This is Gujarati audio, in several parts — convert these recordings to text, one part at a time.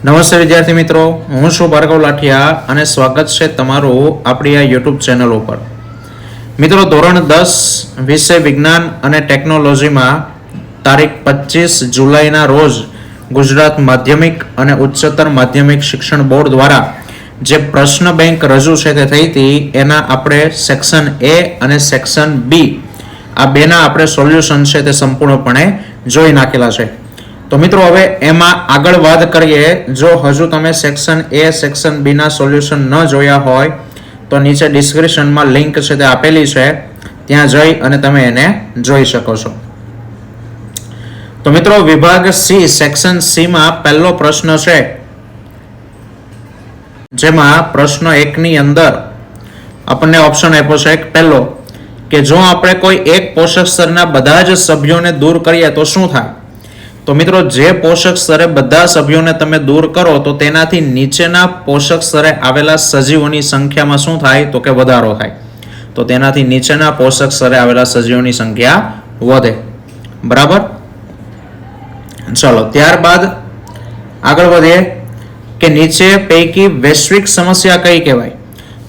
નમસ્તે વિદ્યાર્થી મિત્રો, હું છું ભાર્ગવ લાઠિયા અને સ્વાગત છે તમારું આપણી આ યુટ્યુબ ચેનલ ઉપર. મિત્રો, ધોરણ 10 વિષય વિજ્ઞાન અને ટેકનોલોજીમાં તારીખ 25 જુલાઈના રોજ ગુજરાત માધ્યમિક અને ઉચ્ચતર માધ્યમિક શિક્ષણ બોર્ડ દ્વારા જે પ્રશ્ન બેંક રજૂ છે તે થઈ હતી, એના આપણે સેક્શન એ અને સેક્શન બી આ બેના આપણે સોલ્યુશન છે તે સંપૂર્ણપણે જોઈ નાખેલા છે. તો મિત્રો, હવે એમાં આગળ વાત કરીએ. જો હજુ તમે સેક્શન એ સેક્શન બી ના સોલ્યુશન ન જોયા હોય તો નીચે ડિસ્ક્રિપ્શનમાં લિંક છે તે આપેલી છે, ત્યાં જઈ અને તમે એને જોઈ શકો છો. તો મિત્રો, વિભાગ સી સેક્શન સી માં પહેલો પ્રશ્ન છે, જેમાં પ્રશ્ન 1 ની અંદર આપણને ઓપ્શન આપ્યો છે પહેલો કે જો આપણે કોઈ એક પોષક સ્તરના બધા જ સભ્યોને દૂર કરીએ તો શું થાય. તો મિત્રો, જે પોષક સ્તરે બધા સભ્યોને તમે દૂર કરો તો તેનાથી નીચેના પોષક સ્તરે આવેલા સજીવોની સંખ્યામાં શું થાય તો કે વધારો થાય. તો તેનાથી નીચેના પોષક સ્તરે આવેલા સજીવોની સંખ્યા વધે. બરાબર. ચલો, ત્યારબાદ આગળ વધીએ કે નીચે પૈકી વૈશ્વિક સમસ્યા કઈ કહેવાય.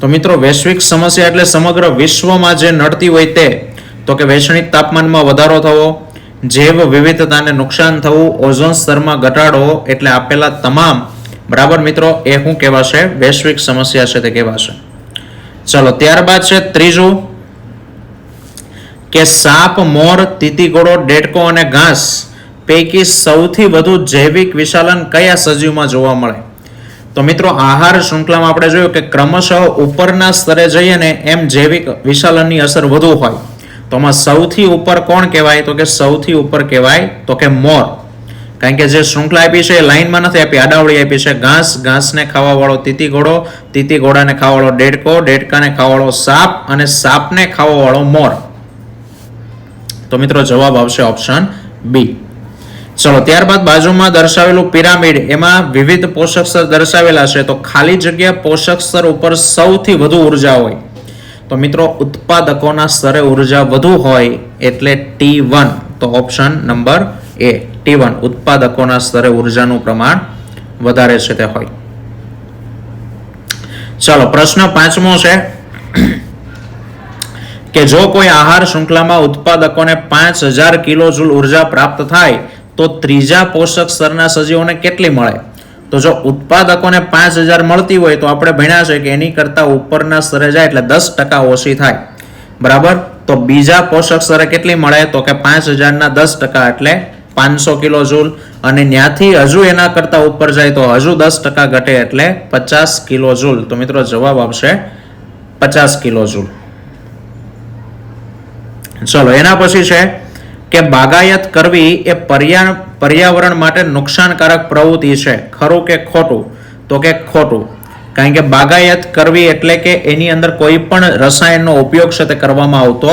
તો મિત્રો, વૈશ્વિક સમસ્યા એટલે સમગ્ર વિશ્વમાં જે નડતી હોય તે. તો કે વૈશ્વિક તાપમાનમાં વધારો થવો, જૈવ વિવિધતાને નુકસાન થવું, ઓઝોન સ્તરમાં ઘટાડો, એટલે આપેલા તમામ. બરાબર મિત્રો, એ શું કહેવાશે? વૈશ્વિક સમસ્યા છે તે કહેવાશે. ચલો, ત્યારબાદ છે ત્રીજું કે સાપ, મોર, તીતીઘોડો, દેડકો અને ઘાસ પૈકી સૌથી વધુ જૈવિક વિશાલન કયા સજીવમાં જોવા મળે. તો મિત્રો, આહાર શૃંખલામાં આપણે જોયું કે ક્રમશઃ ઉપરના સ્તરે જઈએ ને એમ જૈવિક વિશાલનની અસર વધુ હોય. તો આમાં સૌથી ઉપર કોણ કહેવાય? તો કે સૌથી ઉપર કહેવાય તો કે મોર. કારણ કે જે શૃંખલા આપી છે એ લાઈનમાં નથી આપી, આડાવડી આપી છે. ઘાસ, ઘાસને ખાવા વાળો તીતીઘોડો, તીતીઘોડાને ખાવા વાળો દેડકો, દેડકાને ખાવા વાળો સાપ અને સાપને ખાવા વાળો મોર. તો મિત્રો, જવાબ આવશે ઓપ્શન બી. ચલો, ત્યારબાદ બાજુમાં દર્શાવેલું પિરામિડ, એમાં વિવિધ પોષક સ્તર દર્શાવેલા છે. તો ખાલી જગ્યા પોષક સ્તર ઉપર સૌથી વધુ ઉર્જા હોય. તો મિત્રો, ઉત્પાદકોના સ્તરે ઉર્જા વધુ હોય એટલે T1. તો ઓપ્શન નંબર એ T1, ઉત્પાદકોના સ્તરે ઉર્જાનું પ્રમાણ વધારે છે તે હોય. ચાલો, પ્રશ્ન 5મો છે કે જો કોઈ આહાર શૃંખલામાં ઉત્પાદકોને 5000 કિલોજૂલ ઉર્જા પ્રાપ્ત થાય તો ત્રીજા પોષક સ્તરના સજીવોને કેટલી મળે. તો જો ઉત્પાદકોને 5000 મળતી હોય તો આપણે ભણ્યા છે કે એની કરતા ઉપરના સ્તરે જાય એટલે 10% ઓછી થાય. બરાબર. તો બીજા પોષક સ્તરે કેટલી મળે તો કે 5000 ના 10% એટલે 500 કિલોજૂલ, અને ત્યાંથી હજુ એના કરતા ઉપર જાય તો હજુ 10% ઘટે એટલે 50 કિલોજૂલ. તો મિત્રો, જવાબ આવશે 50 કિલોજૂલ. ચલો, એના પછી છે કે બાગાયત કરવી એ પર્યાવરણ માટે નુકસાનકારક પ્રવૃત્તિ છે, ખરું કે ખોટું. તો કે ખોટું. કારણ કે બાગાયત કરવી એટલે કે એની અંદર કોઈ પણ રસાયણનો ઉપયોગ છે તે કરવામાં આવતો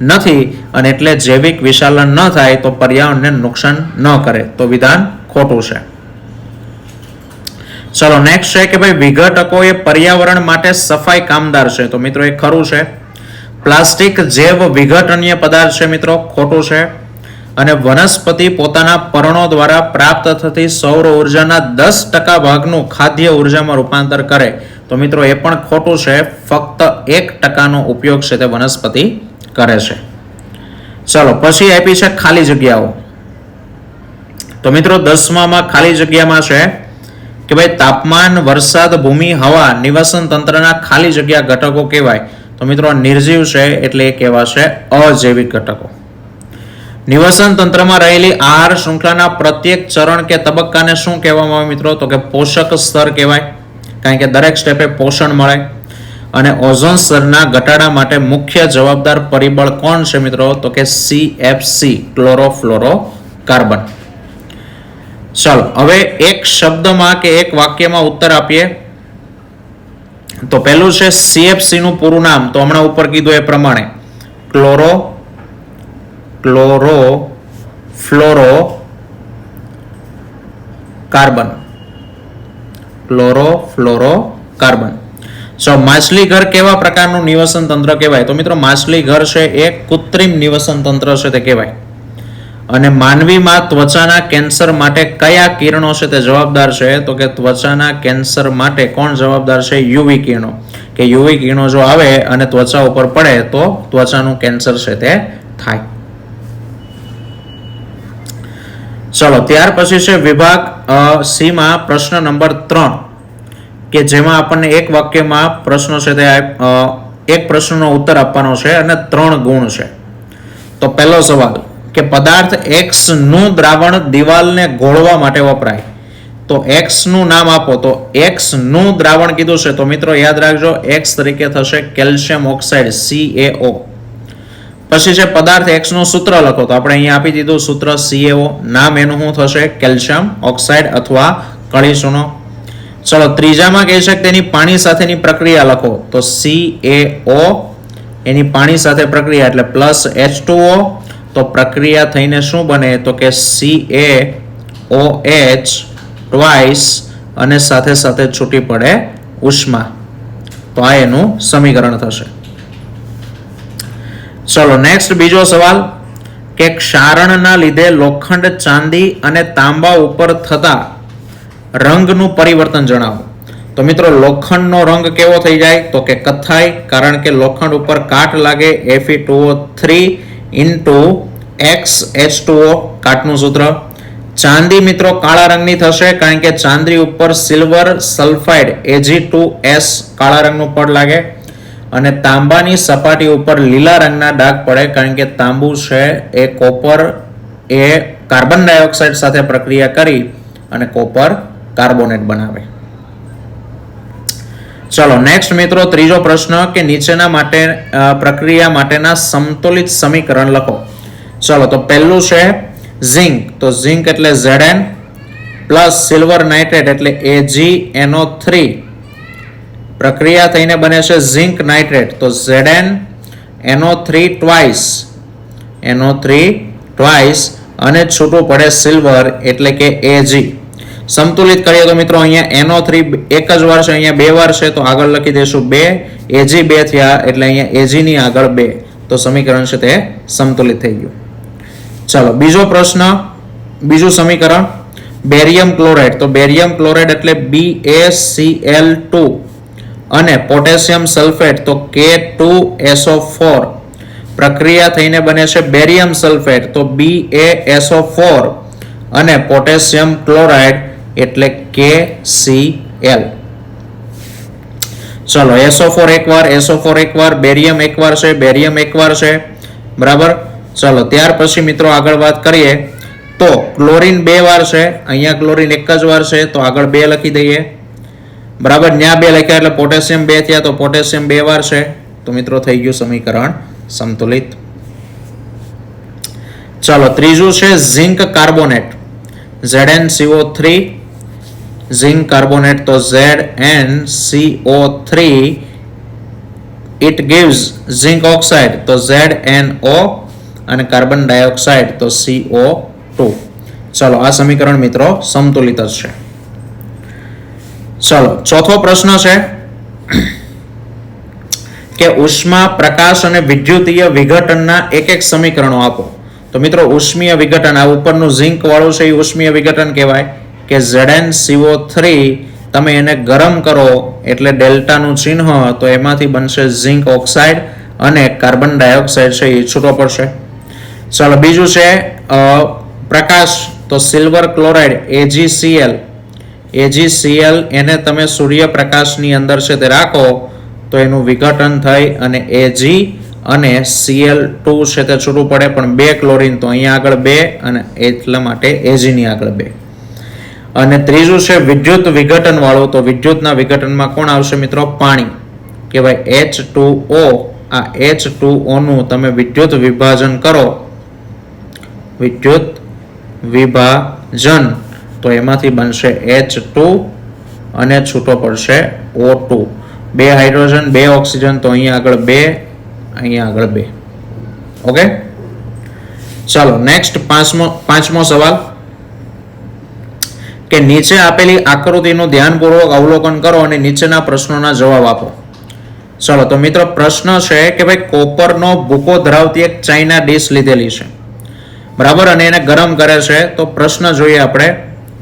નથી, અને એટલે જૈવિક વિશાલન ન થાય તો પર્યાવરણને નુકસાન ન કરે. તો વિધાન ખોટું છે. ચલો, નેક્સ્ટ છે કે ભાઈ વિઘટકો એ પર્યાવરણ માટે સફાઈ કામદાર છે. તો મિત્રો, એ ખરું છે. પ્લાસ્ટિક જૈવ વિઘટનીય પદાર્થ છે. મિત્રો, ખોટું છે. અને વનસ્પતિ પોતાના પર્ણો દ્વારા પ્રાપ્ત થતી સૌર ઉર્જાના 10% ભાગનું ખાદ્ય ઉર્જામાં રૂપાંતર કરે. તો મિત્રો, એ પણ ખોટું છે. ફક્ત 1%નો ઉપયોગ છે તે વનસ્પતિ કરે છે. ચલો, પછી આપી છે ખાલી જગ્યાઓ. તો મિત્રો, 10માં ખાલી જગ્યામાં છે કે ભાઈ તાપમાન, વરસાદ, ભૂમિ, હવા, નિવસન તંત્રના ખાલી જગ્યા ઘટકો કહેવાય. તો મિત્રો, નિર્જીવ છે એટલે એ કહેવાશે અજૈવિક ઘટકો. નિવસન તંત્રમાં રહેલી આહાર શૃંખલાના પ્રત્યેક ચરણ કે તબક્કાને શું કહેવામાં આવે મિત્રો? તો કે પોષક સ્તર કહેવાય, કારણ કે દરેક સ્ટેપે પોષણ મળે. અને ઓઝોન સ્તરના ઘટાડા માટે મુખ્ય જવાબદાર પરિબળ કોણ છે મિત્રો? તો કે CFC, ક્લોરોફ્લોરોકાર્બન. ચાલો, હવે એક શબ્દમાં કે એક વાક્યમાં ઉત્તર આપીએ. તો પહેલું છે CFC નું પૂરું નામ. તો હમણાં ઉપર કીધું એ પ્રમાણે ક્લોરોફ્લોરોકાર્બન. માછલી ઘર કેવા પ્રકારનું નિવસન તંત્ર કહેવાય? તો મિત્રો, માછલી ઘર છે એ કૃત્રિમ નિવસન તંત્ર છે તે કહેવાય. અને માનવીમાં ત્વચાના કેન્સર માટે કયા કિરણો છે તે જવાબદાર છે? તો કે ત્વચાના કેન્સર માટે કોણ જવાબદાર છે? યુવી કિરણો. કે યુવી કિરણો જો આવે અને ત્વચા ઉપર પડે તો ત્વચાનું કેન્સર છે તે થાય. ચલો ત્યાર પછી છે વિભાગ સી માં પ્રશ્ન નંબર 3 કે જેમાં આપણને એક વાક્યમાં પ્રશ્નો છે તે એક પ્રશ્નનો ઉત્તર આપવાનો છે અને 3 ગુણ છે. તો પહેલો સવાલ કે પદાર્થ X નું દ્રાવણ દિવાલને ગોળવા માટે વપરાય. તો X નું નામ આપો. તો X નું દ્રાવણ કીધું છે તો મિત્રો યાદ રાખજો X તરીકે થશે કેલ્શિયમ ઓક્સાઇડ CaO. પછી છે પદાર્થ X નું સૂત્ર લખો. તો આપણે અહીંયા આપી દીધું સૂત્ર CaO. નામ એનું શું થશે? કેલ્શિયમ ઓક્સાઇડ અથવા કળી ચૂનો. ચલો ત્રીજામાં કહે છે કે તેની પાણી સાથેની પ્રક્રિયા લખો. તો CaO એની પાણી સાથે પ્રક્રિયા એટલે +H2O. તો પ્રક્રિયા થઈને શું બને? તો કે CaOH ટ્વાઇસ અને સાથે સાથે છૂટી પડે ઉષ્મા. તો આ એનું સમીકરણ થશે. ચલો નેક્સ્ટ બીજો સવાલ કે ક્ષારણના લીધે લોખંડ, ચાંદી અને તાંબા ઉપર થતા રંગનું પરિવર્તન જણાવો. તો મિત્રો લોખંડનો રંગ કેવો થઈ જાય? તો કે કથ્થાઈ, કારણ કે લોખંડ ઉપર કાટ લાગે. Fe2O3 × XH2O કાટનું સૂત્ર. ચાંદી મિત્રો કાળા રંગની થશે કારણ કે ચાંદી ઉપર સિલ્વર સલ્ફાઇડ Ag2S કાળા રંગનું પડ લાગે. અને તાંબાની સપાટી ઉપર લીલા રંગના ડાઘ પડે કારણ કે તાંબુ છે એ કોપર એ કાર્બન ડાયોક્સાઇડ સાથે પ્રક્રિયા કરી અને કોપર કાર્બોનેટ બનાવે. ચલો નેક્સ્ટ મિત્રો ત્રીજો પ્રશ્ન કે નીચેના માટે પ્રક્રિયા માટેના સમતોલિત સમીકરણ લખો. ચલો તો પહેલું છે ઝિંક. તો ઝિંક એટલે Zn પ્લસ સિલ્વર નાઇટ્રેટ એટલે AgNO3 પ્રક્રિયા થઈને બને છે ઝિંક નાઇટ્રેટ. તો ZnNO3 ટ્વાઇસ અને છૂટું પડે સિલ્વર એટલે કે Ag. સમતુલિત કરીએ તો મિત્રો અહીંયા NO3 એક જ વાર છે, અહીંયા 2 વાર છે તો આગળ લખી દઈશું 2. Ag 2 થયા એટલે અહીંયા Ag ની આગળ 2. તો સમીકરણ છે તે સમતુલિત થઈ ગયું. ચલો બીજો પ્રશ્ન, બીજું સમીકરણ બેરિયમ ક્લોરાઇડ. તો બેરિયમ ક્લોરાઇડ એટલે BaCl2 અને પોટેશિયમ સલ્ફેટ તો K2SO4 પ્રક્રિયા થઈને બને છે બેરિયમ સલ્ફેટ તો BaSO4 અને પોટેશિયમ ક્લોરાઇડ એટલે KCl. ચલો SO4 એક વાર, બેરિયમ એક વાર છે, બરાબર. ચલો ત્યાર પછી મિત્રો આગળ વાત કરીએ તો ક્લોરીન 2 વાર છે, અહીંયા ક્લોરીન એક જ વાર છે તો આગળ 2 લખી દઈએ, બરાબર. ત્યાં 2 લખ્યા એટલે પોટેશિયમ 2 થયા તો પોટેશિયમ 2 વાર છે તો મિત્રો થઈ ગયું સમીકરણ સંતુલિત. ચલો ત્રીજું છે zinc carbonate. ZnCO3 zinc carbonate તો ZnCO3 it gives zinc oxide તો ZnO અને કાર્બન ડાયોક્સાઇડ તો CO2. ચલો આ સમીકરણ મિત્રો સમતુલિત જ છે. ચલો ચોથો પ્રશ્ન છે કે ઉષ્મા, પ્રકાશ અને વિદ્યુતીય વિઘટનના એક સમીકરણો આપો. તો મિત્રો ઉષ્મીય વિઘટન આ ઉપરનું ઝિંક વાળું છે એ ઉષ્મીય વિઘટન કહેવાય કે ZnCO3 તમે એને ગરમ કરો એટલે ડેલ્ટાનું ચિહ્ન તો એમાંથી બનશે ઝિંક ઓક્સાઇડ અને કાર્બન ડાયોક્સાઇડ છે એ છૂટો પડશે. ચાલો બીજું છે પ્રકાશ તો સિલ્વર ક્લોરાઇડ AgCl એને તમે સૂર્યપ્રકાશની અંદર છે તે રાખો તો એનું વિઘટન થઈ અને Ag અને Cl2 છે તે છૂટું પડે પણ 2 ક્લોરીન તો અહીંયા આગળ 2 અને એટલા માટે Ag ની આગળ 2. અને ત્રીજું છે વિદ્યુત વિઘટન વાળું તો વિદ્યુતના વિઘટનમાં કોણ આવશે મિત્રો? પાણી કહેવાય H2O. આ H2O નું તમે વિદ્યુત વિભાજન કરો, વિદ્યુત વિભાજન તો એમાંથી બનશે H2 અને છૂટો પડશે O2. 2 હાઇડ્રોજન 2 ઓક્સિજન તો અહીંયા આગળ 2, અહીંયા આગળ 2. ઓકે. ચાલો નેક્સ્ટ પાંચમો સવાલ કે નીચે આપેલી આકૃતિનું ધ્યાનપૂર્વક અવલોકન કરો અને નીચેના પ્રશ્નોના જવાબ આપો. ચલો તો મિત્રો પ્રશ્ન છે કે ભાઈ કોપરનો ભૂકો ધરાવતી એક ચાઇના ડીશ લીધેલી છે. બરાબર, અને એને ગરમ કરે છે. તો પ્રશ્ન જોઈએ આપણે.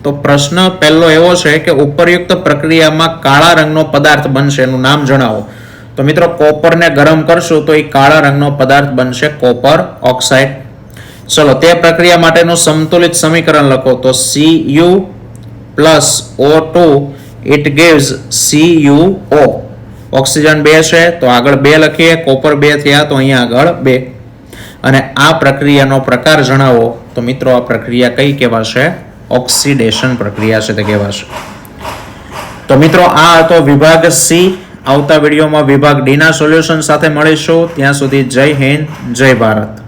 તો પ્રશ્ન પહેલો એવો છે કે ઉપરયુક્ત પ્રક્રિયામાં કાળા રંગનો પદાર્થ બનશે, એનું નામ જણાવો. તો મિત્રો કોપરને ગરમ કરશું તો એ કાળા રંગનો પદાર્થ બનશે કોપર ઓક્સાઇડ. ચલો તે પ્રક્રિયા માટેનું સંતુલિત સમીકરણ લખો. તો Cu plus O2 it gives CuO. Oxygen 2 છે તો આગળ 2 લખીએ, કોપર 2 થયા તો અહીંયા આગળ 2. અને આ પ્રક્રિયાનો પ્રકાર જણાવો. તો મિત્રો આ પ્રક્રિયા કઈ કહેવાશે? ઓક્સિડેશન પ્રક્રિયા છે તે કહેવાશે. તો મિત્રો આ હતો વિભાગ સી. આવતા વિડીયોમાં વિભાગ ડી ના સોલ્યુશન સાથે મળીશું. ત્યાં સુધી જય હિન્દ, જય ભારત.